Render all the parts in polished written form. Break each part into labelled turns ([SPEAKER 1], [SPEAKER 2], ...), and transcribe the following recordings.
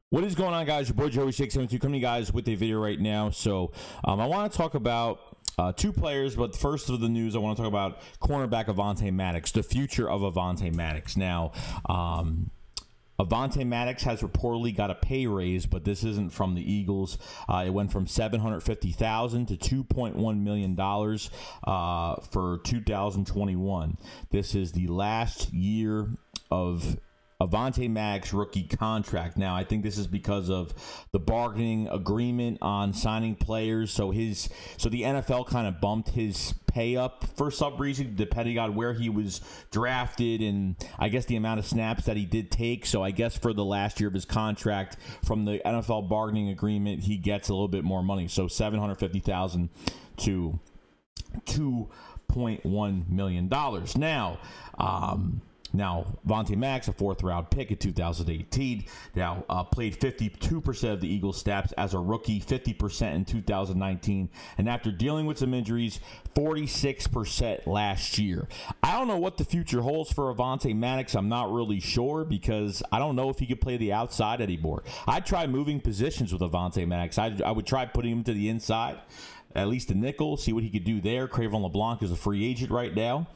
[SPEAKER 1] What is going on, guys? Your boy Joey 672 coming to you guys with a video right now. So I want to talk about two players, but first of the news, I want to talk about cornerback Avonte Maddox, the future of Avonte Maddox. Now, Avonte Maddox has reportedly got a pay raise, but this isn't from the Eagles. It went from $750,000 to $2.1 million for 2021. This is the last year of Avonte Maddox rookie contract. Now, I think this is because of the bargaining agreement on signing players. So the NFL kind of bumped his pay up for some reason, depending on where he was drafted and I guess the amount of snaps that he did take. So I guess for the last year of his contract from the NFL bargaining agreement, he gets a little bit more money. So $750,000 to $2.1 million. Now, Avonte Maddox, a fourth-round pick in 2018, now played 52% of the Eagles' snaps as a rookie, 50% in 2019, and after dealing with some injuries, 46% last year. I don't know what the future holds for Avonte Maddox. I'm not really sure because I don't know if he could play the outside anymore. I'd try moving positions with Avonte Maddox. I would try putting him to the inside, at least the nickel, see what he could do there. Cravon LeBlanc is a free agent right now.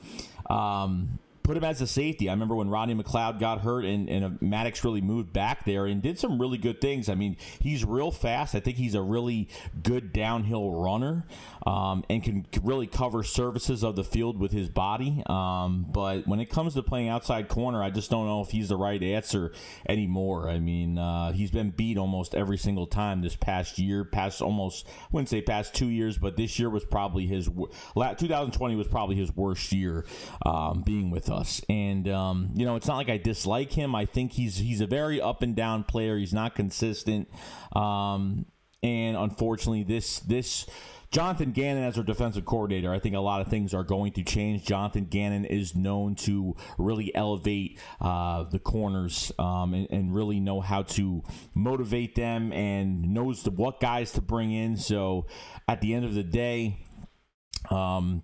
[SPEAKER 1] Put him as a safety. I remember when Rodney McLeod got hurt and Maddox really moved back there and did some really good things. I mean, he's real fast. I think he's a really good downhill runner and can really cover surfaces of the field with his body. But when it comes to playing outside corner, I just don't know if he's the right answer anymore. I mean, he's been beat almost every single time this past year, I wouldn't say past 2 years, but this year was probably 2020 was probably his worst year being with us. And it's not like I dislike him. I think he's a very up and down player. He's not consistent, and unfortunately this Jonathan Gannon as our defensive coordinator, I think a lot of things are going to change. Jonathan Gannon is known to really elevate the corners and really know how to motivate them and knows what guys to bring in. So at the end of the day,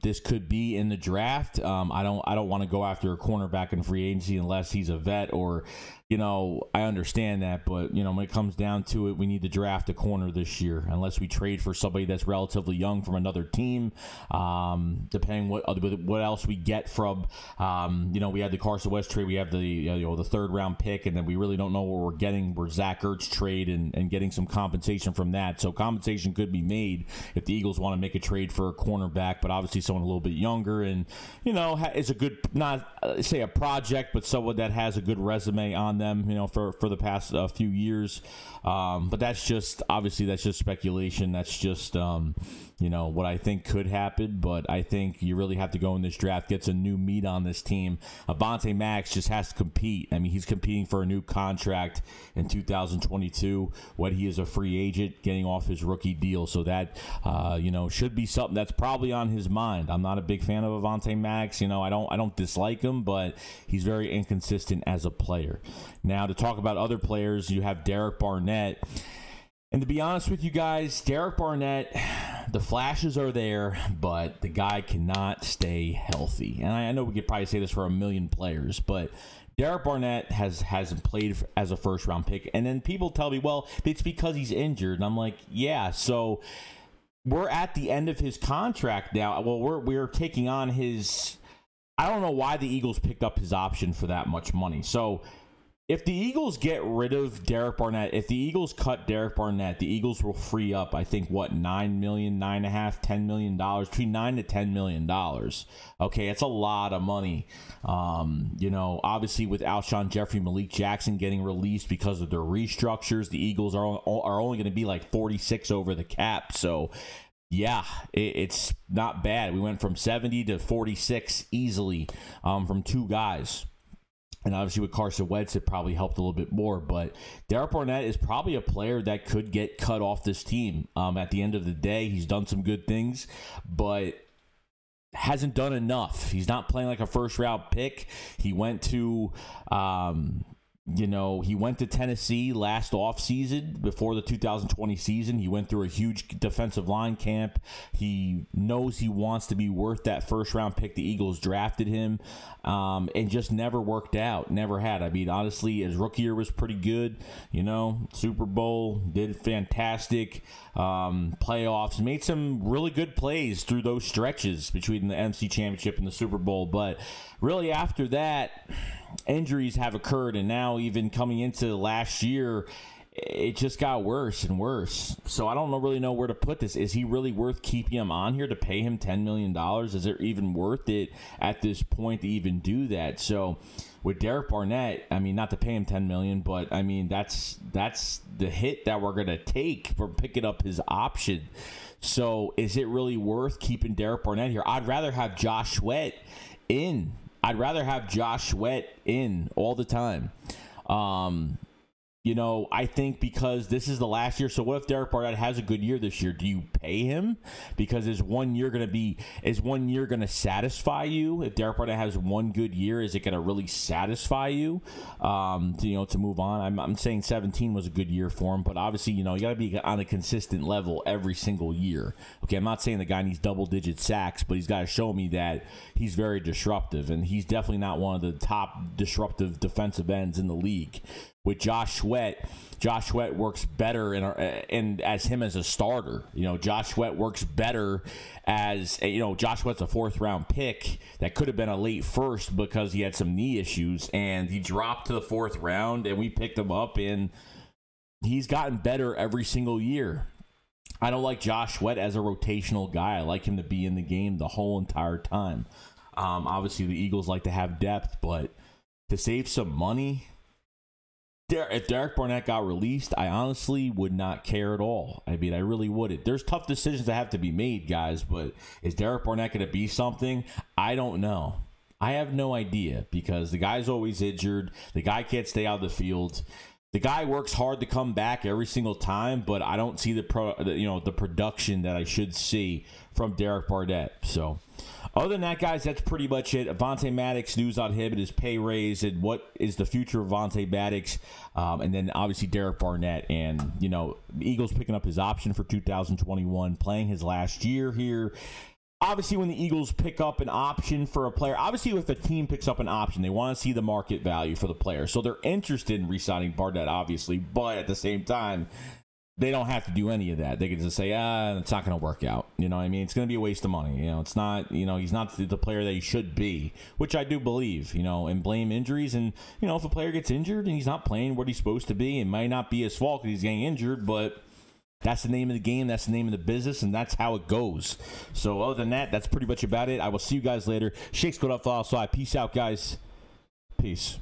[SPEAKER 1] this could be in the draft. I don't want to go after a cornerback in free agency unless he's a vet or, I understand that. But, when it comes down to it, we need to draft a corner this year unless we trade for somebody that's relatively young from another team. Depending what else we get from, we had the Carson Wentz trade. We have the third round pick, and then we really don't know what we're getting. We're Zach Ertz trade and getting some compensation from that. So compensation could be made if the Eagles want to make a trade for a cornerback, but obviously someone a little bit younger and, is a good, not say a project, but someone that has a good resume on them, for the past few years. But that's just speculation. That's just, what I think could happen. But I think you really have to go in this draft, get some new meat on this team. Avonte Maddox just has to compete. I mean, he's competing for a new contract in 2022 when he is a free agent getting off his rookie deal. So that, should be something that's probably on his mind. I'm not a big fan of Avonte Maddox. I don't dislike him, but he's very inconsistent as a player. Now, to talk about other players, you have Derek Barnett. And to be honest with you guys, Derek Barnett, the flashes are there, but the guy cannot stay healthy. And I know we could probably say this for a million players, but Derek Barnett hasn't played as a first-round pick. And then people tell me, well, it's because he's injured. And I'm like, yeah, so we're at the end of his contract now. Well, we're taking on his... I don't know why the Eagles picked up his option for that much money. So if the Eagles get rid of Derek Barnett, if the Eagles cut Derek Barnett, the Eagles will free up, I think, $9 million, $10 million, between $9 to $10 million. Okay, that's a lot of money. Obviously with Alshon Jeffrey, Malik Jackson getting released because of their restructures, the Eagles are only going to be like 46 over the cap. So yeah, it's not bad. We went from 70 to 46 easily from two guys. And obviously with Carson Wentz, it probably helped a little bit more. But Derek Barnett is probably a player that could get cut off this team. At the end of the day, he's done some good things, but hasn't done enough. He's not playing like a first-round pick. He went to You know, he went to Tennessee last offseason before the 2020 season. He went through a huge defensive line camp. He knows he wants to be worth that first-round pick. The Eagles drafted him and just never worked out. Never had. I mean, honestly, his rookie year was pretty good. You know, Super Bowl, did fantastic. Playoffs, made some really good plays through those stretches between the NFC Championship and the Super Bowl. But really after that, injuries have occurred, and now even coming into last year, it just got worse and worse. So I don't really know where to put this. Is he really worth keeping him on here to pay him $10 million? Is it even worth it at this point to even do that? So with Derek Barnett, I mean, not to pay him $10 million, but I mean, that's the hit that we're going to take for picking up his option. So is it really worth keeping Derek Barnett here? I'd rather have Josh Sweat in. I'd rather have Josh Sweat in all the time. You know, I think because this is the last year. So what if Derek Barnett has a good year this year? Do you pay him? Because is 1 year going to satisfy you? If Derek Barnett has one good year, is it going to really satisfy you? To move on. I'm saying 17 was a good year for him, but obviously, you know, you got to be on a consistent level every single year. Okay, I'm not saying the guy needs double-digit sacks, but he's got to show me that he's very disruptive, and he's definitely not one of the top disruptive defensive ends in the league. With Josh Sweat works better and as him as a starter. You know, Josh Sweat works better as, you know, Josh Sweat's a 4th-round pick that could have been a late first because he had some knee issues, and he dropped to the 4th round, and we picked him up, and he's gotten better every single year. I don't like Josh Sweat as a rotational guy. I like him to be in the game the whole entire time. Obviously, the Eagles like to have depth, but to save some money, if Derek Barnett got released, I honestly would not care at all. I mean, I really wouldn't. There's tough decisions that have to be made, guys, but is Derek Barnett going to be something? I don't know. I have no idea because the guy's always injured. The guy can't stay out of the field. The guy works hard to come back every single time, but I don't see the production that I should see from Derek Barnett. So, other than that, guys, that's pretty much it. Avonte Maddox, news on him and his pay raise, and what is the future of Avonte Maddox, and then obviously Derek Barnett, and you know, the Eagles picking up his option for 2021, playing his last year here. Obviously, when the Eagles pick up an option for a player, obviously if the team picks up an option, they want to see the market value for the player. So they're interested in re-signing Barnett, obviously, but at the same time, they don't have to do any of that. They can just say, it's not going to work out. You know what I mean? It's going to be a waste of money. You know, it's not, you know, he's not the player that he should be, which I do believe, you know, and blame injuries. And, you know, if a player gets injured and he's not playing what he's supposed to be, it might not be his fault because he's getting injured, but that's the name of the game. That's the name of the business, and that's how it goes. So other than that, that's pretty much about it. I will see you guys later. Shakes go up, follow, so I peace out, guys. Peace.